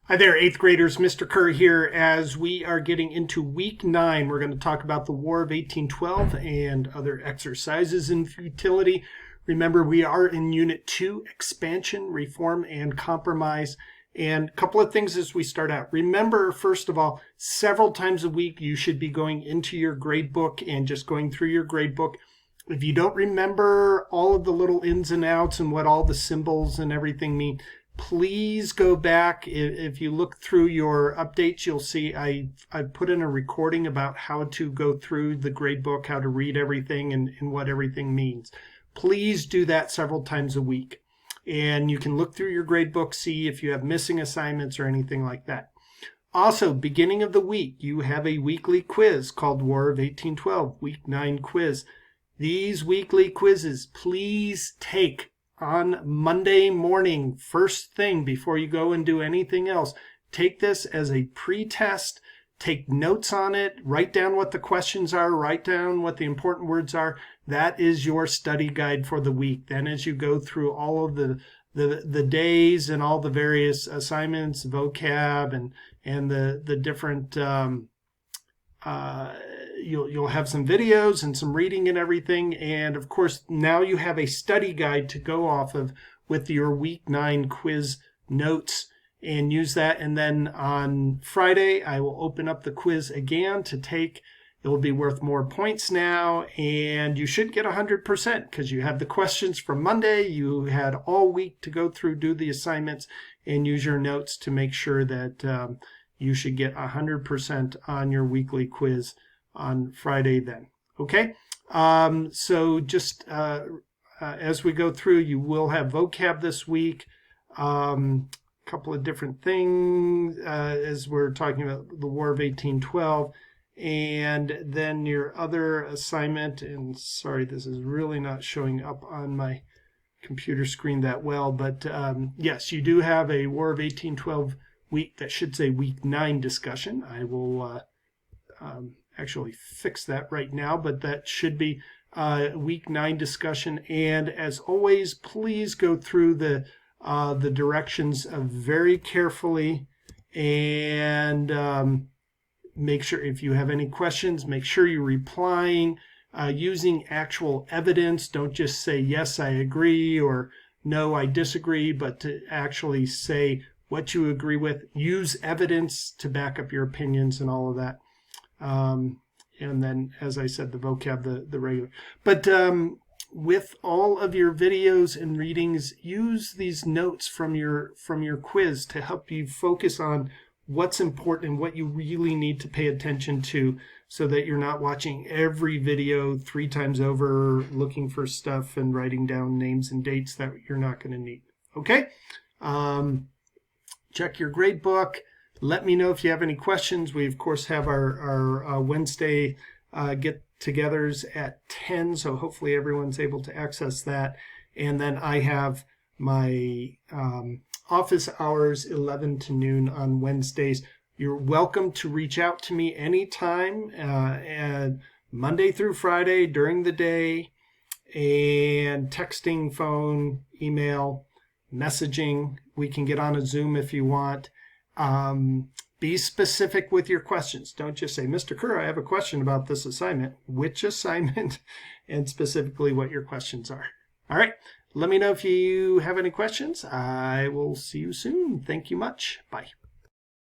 Hi there, 8th graders. Mr. Kerr here. As we are getting into week 9, we're going to talk about the War of 1812 and other exercises in futility. Remember, we are in Unit 2, Expansion, Reform, and Compromise. And a couple of things as we start out. Remember, first of all, several times a week you should be going into your grade book and just going through your grade book. If you don't remember all of the little ins and outs and what all the symbols and everything mean, please go back. If you look through your updates, you'll see I put in a recording about how to go through the grade book, how to read everything and what everything means. Please do that several times a week. And you can look through your grade book, see if you have missing assignments or anything like that. Also, beginning of the week, you have a weekly quiz called War of 1812, Week 9 quiz. These weekly quizzes, please take on Monday morning, first thing before you go and do anything else. Take this as a pre-test, take notes on it, write down what the questions are, write down what the important words are. That is your study guide for the week. Then as you go through all of the days and all the various assignments, vocab and the different you'll have some videos and some reading and everything. And of course, now you have a study guide to go off of with your week 9 quiz notes and use that. And then on Friday, I will open up the quiz again to take. It will be worth more points now, and you should get 100% because you have the questions from Monday. You had all week to go through, do the assignments, and use your notes to make sure that you should get 100% on your weekly quiz on Friday then. Okay, so just as we go through, you will have vocab this week, a couple of different things as we're talking about the War of 1812, and then your other assignment, and sorry, this is really not showing up on my computer screen that well, but yes, you do have a War of 1812 week that should say week 9 discussion. I will actually fix that right now, but that should be week 9 discussion. And as always, please go through the directions very carefully, and make sure if you have any questions, make sure you're replying using actual evidence. Don't just say yes, I agree, or no, I disagree, but to actually say what you agree with. Use evidence to back up your opinions and all of that. And then, as I said, the vocab, the regular. But with all of your videos and readings, use these notes from your quiz to help you focus on what's important and what you really need to pay attention to, so that you're not watching every video 3 times over, looking for stuff and writing down names and dates that you're not going to need. Okay? Check your grade book. Let me know if you have any questions. We, of course, have our Wednesday get-togethers at 10, so hopefully everyone's able to access that. And then I have my office hours 11 to noon on Wednesdays. You're welcome to reach out to me anytime, and Monday through Friday during the day, and texting, phone, email, messaging. We can get on a Zoom if you want. Be specific with your questions. Don't just say, Mr. Kerr, I have a question about this assignment. Which assignment? And specifically what your questions are. All right. Let me know if you have any questions. I will see you soon. Thank you much. Bye.